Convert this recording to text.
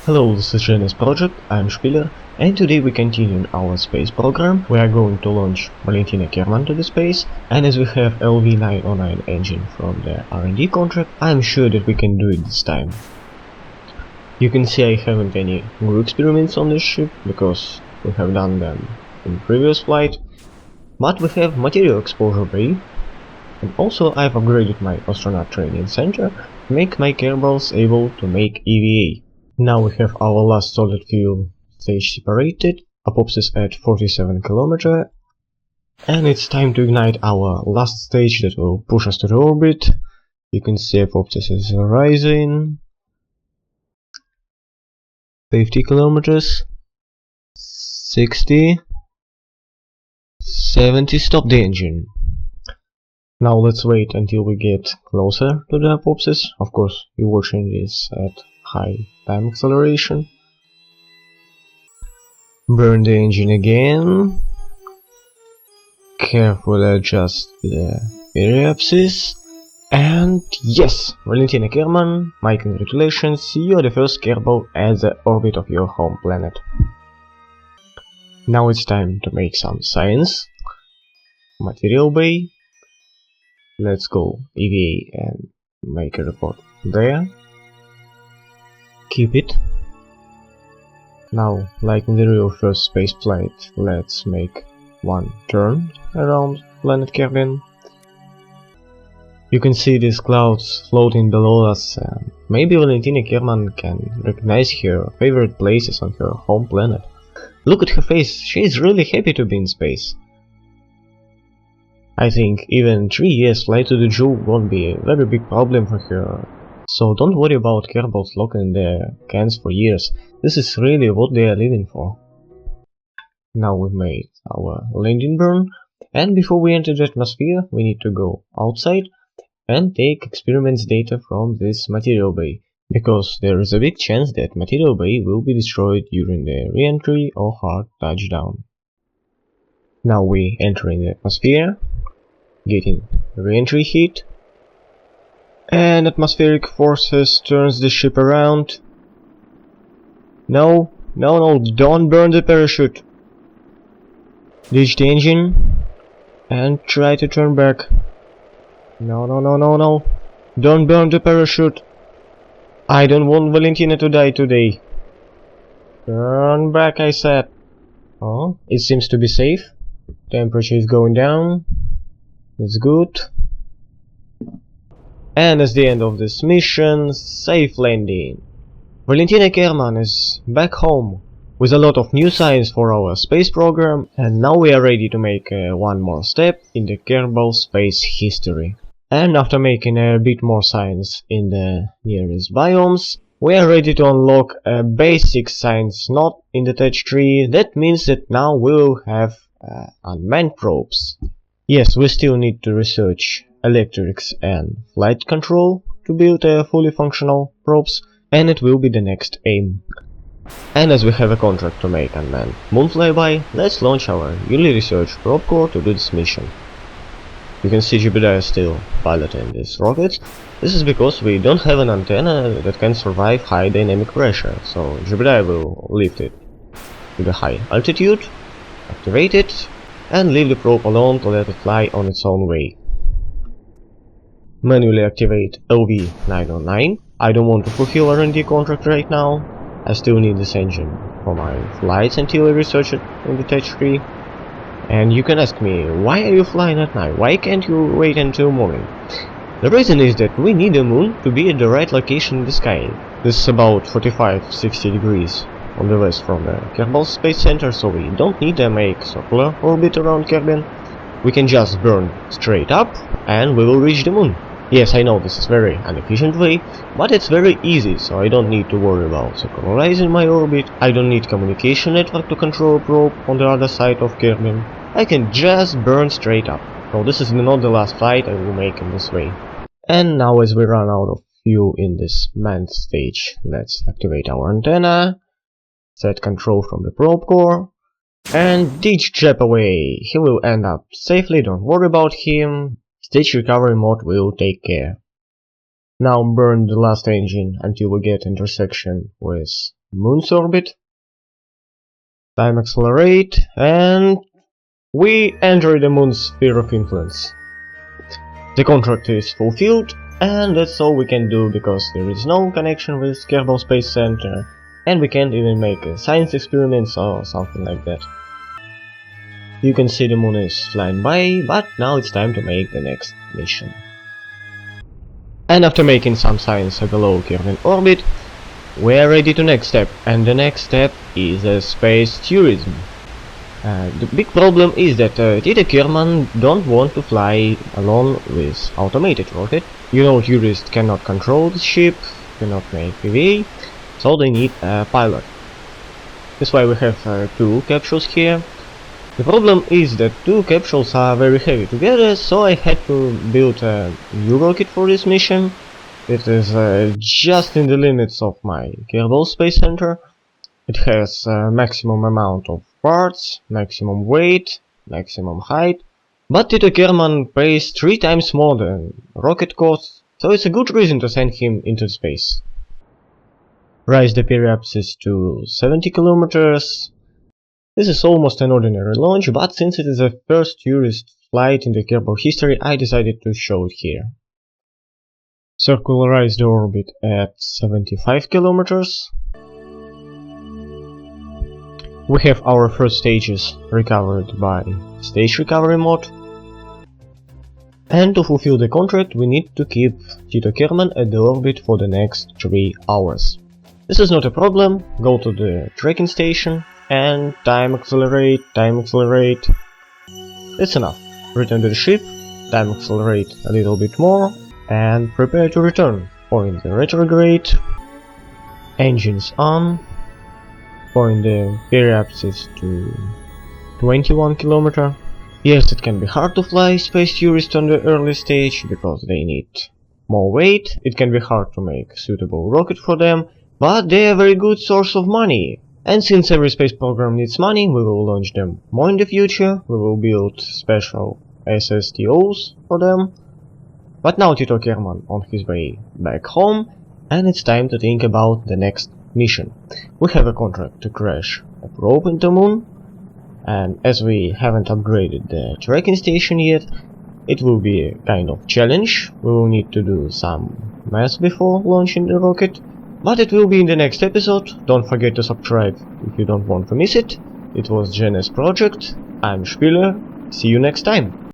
Hello, this is Genesis Project, I'm Spieler, and today we continue our space program. We are going to launch Tito Kerman to the space, and as we have LV909 engine from the R&D contract, I'm sure that we can do it this time. You can see I haven't any new experiments on this ship, because we have done them in previous flight, but we have material exposure bay, and also I've upgraded my astronaut training center to make my Kerbals able to make EVA. Now we have our last solid fuel stage separated, apopsis at 47 km, and it's time to ignite our last stage that will push us to the orbit. You can see apopsis is rising. 50 km, 60, 70, stop the engine. Now let's wait until we get closer to the apopsis. Of course, you're watching this at high time acceleration. Burn the engine again. Carefully adjust the periapsis. And yes, Tito Kerman, my congratulations, you're the first Kerbal at the orbit of your home planet. Now it's time to make some science. Material bay. Let's go EVA and make a report there. Keep it. Now, like in the real first space flight, let's make one turn around planet Kerbin. You can see these clouds floating below us. Maybe Tito Kerman can recognize her favorite places on her home planet. Look at her face, she's really happy to be in space. I think even 3 years flight to the Jew won't be a very big problem for her. So don't worry about Kerbals locking their cans for years. This is really what they are living for. Now we've made our landing burn, and before we enter the atmosphere we need to go outside and take experiments data from this material bay, because there is a big chance that material bay will be destroyed during the re-entry or hard touchdown. Now we enter in the atmosphere, getting re-entry heat, and atmospheric forces turns the ship around. No, don't burn the parachute. Ditch the engine and try to turn back. No, don't burn the parachute. I don't want Valentina to die today. Turn back, I said. Oh, it seems to be safe. Temperature is going down. It's good. And as the end of this mission, safe landing. Tito Kerman is back home with a lot of new science for our space program, and now we are ready to make one more step in the Kerbal space history. And after making a bit more science in the nearest biomes, we are ready to unlock a basic science node in the tech tree. That means that now we will have unmanned probes. Yes, we still need to research electrics and flight control to build a fully functional probes, and it will be the next aim. And as we have a contract to make unmanned moon flyby, let's launch our newly researched probe core to do this mission. You can see Jebediah still piloting this rocket. This is because we don't have an antenna that can survive high dynamic pressure, so Jebediah will lift it to the high altitude, activate it, and leave the probe alone to let it fly on its own way. Manually activate LV909. I don't want to fulfill R&D contract right now. I still need this engine for my flights until I research it in the tech tree. And you can ask me, why are you flying at night? Why can't you wait until morning? The reason is that we need the moon to be at the right location in the sky. This is about 45-60 degrees on the west from the Kerbal Space Center, so we don't need to make circular orbit around Kerbin. We can just burn straight up and we will reach the moon. Yes, I know this is very inefficient way, but it's very easy, so I don't need to worry about synchronizing my orbit. I don't need communication network to control a probe on the other side of Kerbin. I can just burn straight up. So this is not the last flight I will make in this way. And now as we run out of fuel in this manned stage, let's activate our antenna, set control from the probe core, and ditch Jeb away. He will end up safely, don't worry about him. Stage recovery mode will take care. Now burn the last engine until we get intersection with Moon's orbit. Time accelerate, and we enter the Moon's sphere of influence. The contract is fulfilled, and that's all we can do because there is no connection with Kerbal Space Center, and we can't even make science experiments or something like that. You can see the Moon is flying by, but now it's time to make the next mission. And after making some science at the low Kerbal orbit, we're ready to next step, and the next step is space tourism. The big problem is that Tito Kerman don't want to fly alone with automated rocket. You know, tourists cannot control the ship, cannot make PVA, so they need a pilot. That's why we have two capsules here. The problem is that two capsules are very heavy together, so I had to build a new rocket for this mission. It is just in the limits of my Kerbal Space Center. It has maximum amount of parts, maximum weight, maximum height, but Tito Kerman pays 3 times more than rocket costs, so it's a good reason to send him into space. Raise the periapsis to 70 kilometers. This is almost an ordinary launch, but since it is the first tourist flight in the Kerbal history, I decided to show it here. Circularize the orbit at 75 kilometers. We have our first stages recovered by stage recovery mode. And to fulfill the contract we need to keep Tito Kerman at the orbit for the next 3 hours. This is not a problem, go to the tracking station and time accelerate. It's enough. Return to the ship, time accelerate a little bit more and prepare to return. Point the retrograde, engines on. Point the periapsis to 21 km. Yes, it can be hard to fly space tourists on the early stage because they need more weight. It can be hard to make a suitable rocket for them, but they are a very good source of money. And since every space program needs money, we will launch them more in the future. We will build special SSTOs for them. But now Tito Kerman on his way back home, and it's time to think about the next mission. We have a contract to crash a probe into Moon, and as we haven't upgraded the tracking station yet, it will be a kind of challenge. We will need to do some math before launching the rocket, but it will be in the next episode. Don't forget to subscribe if you don't want to miss it. It was Genes Project, I'm Spiller, see you next time.